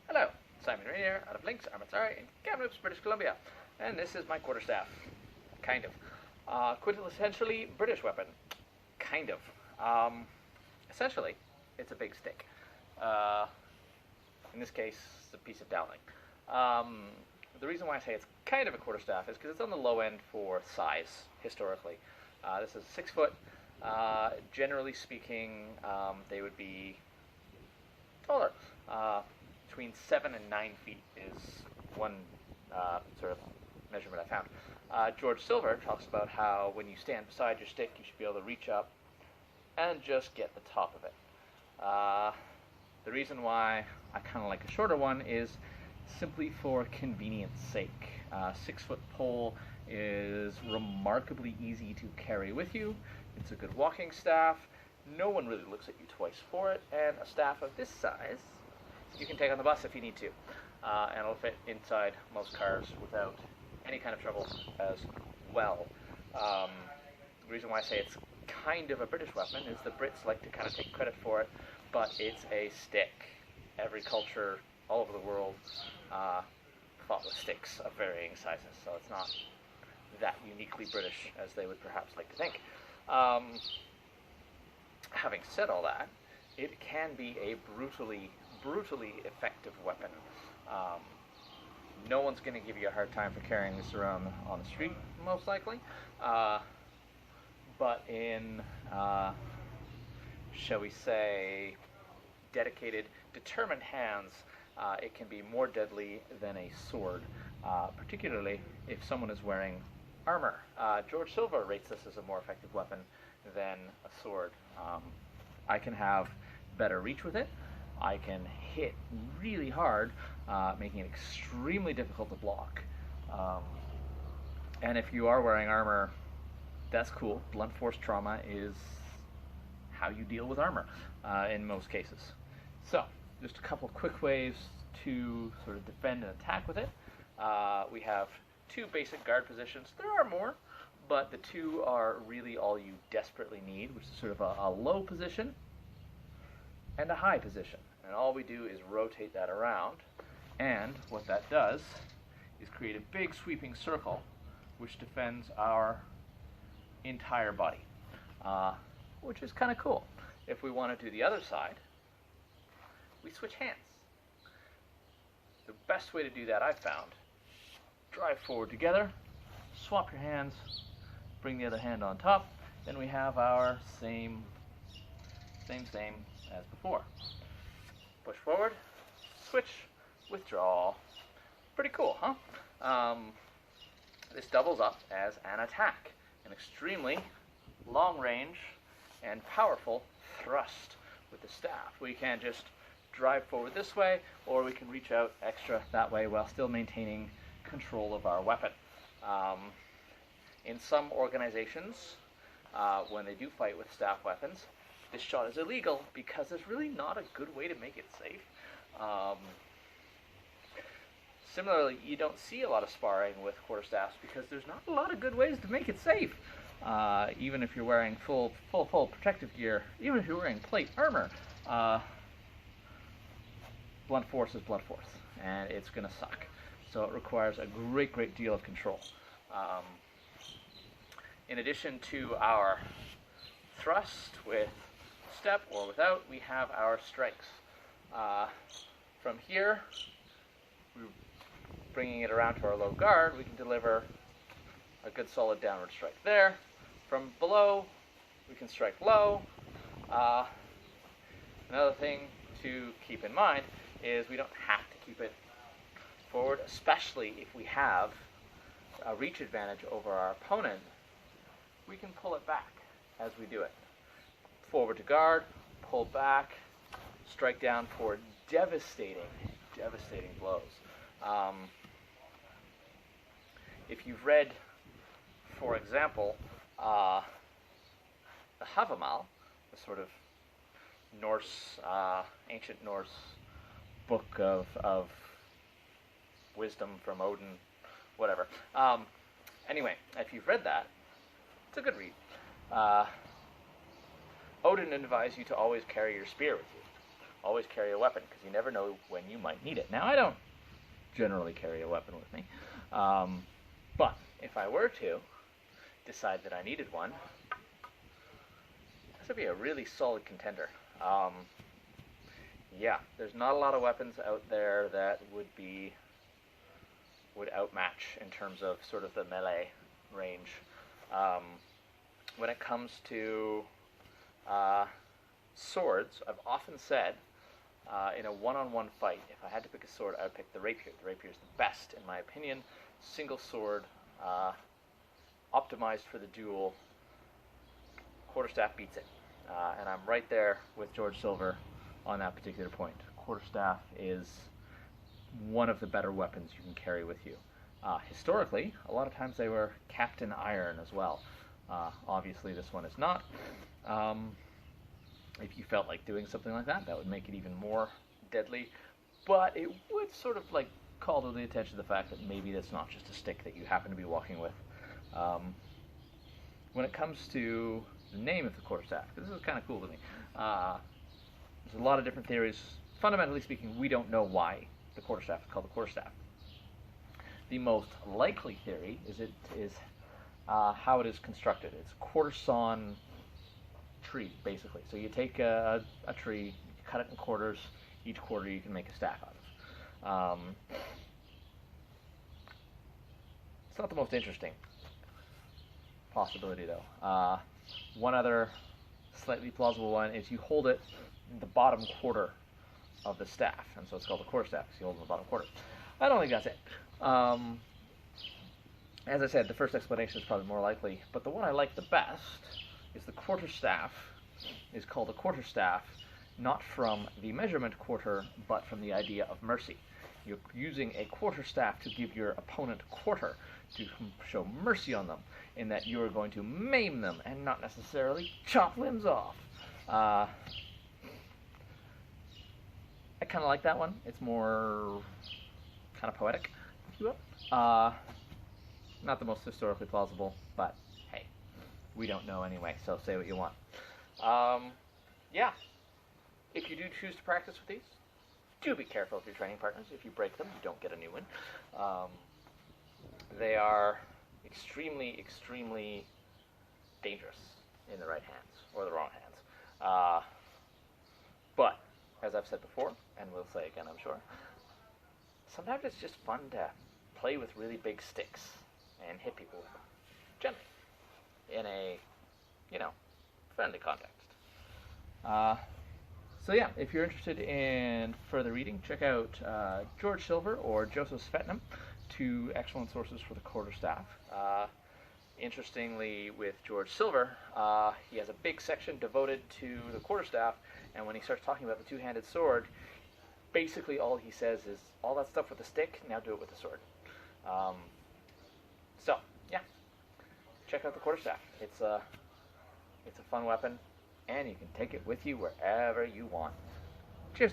Hello, Simon Rain here out of Links, Armatsari in Kamloops, British Columbia, and this is my quarterstaff. Kind of. Quintessentially British weapon. Kind of. Essentially, it's a big stick. In this case, it's a piece of dowling. The reason why I say it's kind of a quarterstaff is because it's on the low end for size, historically. This is 6 foot. Generally speaking, they would be taller. Between 7 and 9 feet is one sort of measurement I found. George Silver talks about how when you stand beside your stick, you should be able to reach up and just get the top of it. The reason why I kind of like a shorter one is simply for convenience sake. 6 foot pole is remarkably easy to carry with you. It's a good walking staff. No one really looks at you twice for it, and a staff of this size you can take on the bus if you need to, and it'll fit inside most cars without any kind of trouble as well. The reason why I say it's kind of a British weapon is the Brits like to kind of take credit for it, but it's a stick. Every culture all over the world fought with sticks of varying sizes, so it's not that uniquely British as they would perhaps like to think. Having said all that, it can be a brutally effective weapon. No one's going to give you a hard time for carrying this around on the street, most likely. But in, shall we say, dedicated, determined hands, it can be more deadly than a sword, particularly if someone is wearing armor. George Silver rates this as a more effective weapon than a sword. I can have better reach with it. I can hit really hard, making it extremely difficult to block. And if you are wearing armor, that's cool. Blunt force trauma is how you deal with armor in most cases. So, just a couple quick ways to sort of defend and attack with it. We have 2 basic guard positions. There are more, but the 2 are really all you desperately need, which is sort of a low position and a high position. And all we do is rotate that around, and what that does is create a big sweeping circle which defends our entire body, which is kind of cool. If we want to do the other side, we switch hands. The best way to do that, I've found, drive forward together, swap your hands, bring the other hand on top, then we have our same as before. Push forward, switch, withdraw. Pretty cool, huh? This doubles up as an attack, an extremely long range and powerful thrust with the staff. We can just drive forward this way, or we can reach out extra that way while still maintaining control of our weapon. In some organizations, when they do fight with staff weapons, this shot is illegal because there's really not a good way to make it safe. Similarly, you don't see a lot of sparring with quarterstaffs because there's not a lot of good ways to make it safe. Even if you're wearing full protective gear, even if you're wearing plate armor, blunt force is blunt force, and it's going to suck. So it requires a great deal of control. In addition to our thrust with step or without, we have our strikes. From here, we're bringing it around to our low guard, we can deliver a good solid downward strike there. From below, we can strike low. Another thing to keep in mind is we don't have to keep it forward, especially if we have a reach advantage over our opponent. We can pull it back as we do it. Forward to guard, pull back, strike down for devastating blows. If you've read, for example, the Havamal, the sort of Norse, ancient Norse book of wisdom from Odin, whatever. Anyway, if you've read that, it's a good read. Odin advised you to always carry your spear with you. Always carry a weapon, because you never know when you might need it. Now, I don't generally carry a weapon with me, but if I were to decide that I needed one, this would be a really solid contender. Yeah, there's not a lot of weapons out there that would outmatch in terms of sort of the melee range. When it comes to swords, I've often said in a one-on-one fight, if I had to pick a sword, I would pick the rapier. The rapier is the best, in my opinion. Single sword, optimized for the duel. Quarterstaff beats it. And I'm right there with George Silver on that particular point. Quarterstaff is one of the better weapons you can carry with you. Historically, a lot of times they were Captain Iron as well. Obviously, this one is not. If you felt like doing something like that, that would make it even more deadly. But it would sort of like call to the attention to the fact that maybe that's not just a stick that you happen to be walking with. When it comes to the name of the quarterstaff, this is kind of cool to me. There's a lot of different theories. Fundamentally speaking, we don't know why the quarterstaff is called the quarterstaff. The most likely theory is how it is constructed. It's a quarter-sawn tree, basically. So you take a tree, you cut it in quarters. Each quarter you can make a staff out of. It's not the most interesting possibility, though. One other slightly plausible one is you hold it in the bottom quarter of the staff, and so it's called a quarterstaff because you hold it in the bottom quarter. I don't think that's it. As I said, the first explanation is probably more likely, but the one I like the best is the quarterstaff is called a quarterstaff, not from the measurement quarter, but from the idea of mercy. You're using a quarterstaff to give your opponent quarter, to show mercy on them, in that you're going to maim them and not necessarily chop limbs off. I kind of like that one. It's more kind of poetic, if you will. Not the most historically plausible, but hey, we don't know anyway, so say what you want. Yeah, if you do choose to practice with these, do be careful of your training partners. If you break them, you don't get a new one. They are extremely, extremely dangerous in the right hands, or the wrong hands. But, as I've said before, and will say again, I'm sure, sometimes it's just fun to play with really big sticks and hit people with them, gently, in a, friendly context. So yeah, if you're interested in further reading, check out George Silver or Joseph Svetnam, two excellent sources for the quarterstaff. Interestingly, with George Silver, he has a big section devoted to the quarterstaff, and when he starts talking about the two-handed sword, basically all he says is, all that stuff with the stick, now do it with the sword. So, yeah, check out the quarterstaff. It's a fun weapon, and you can take it with you wherever you want. Cheers!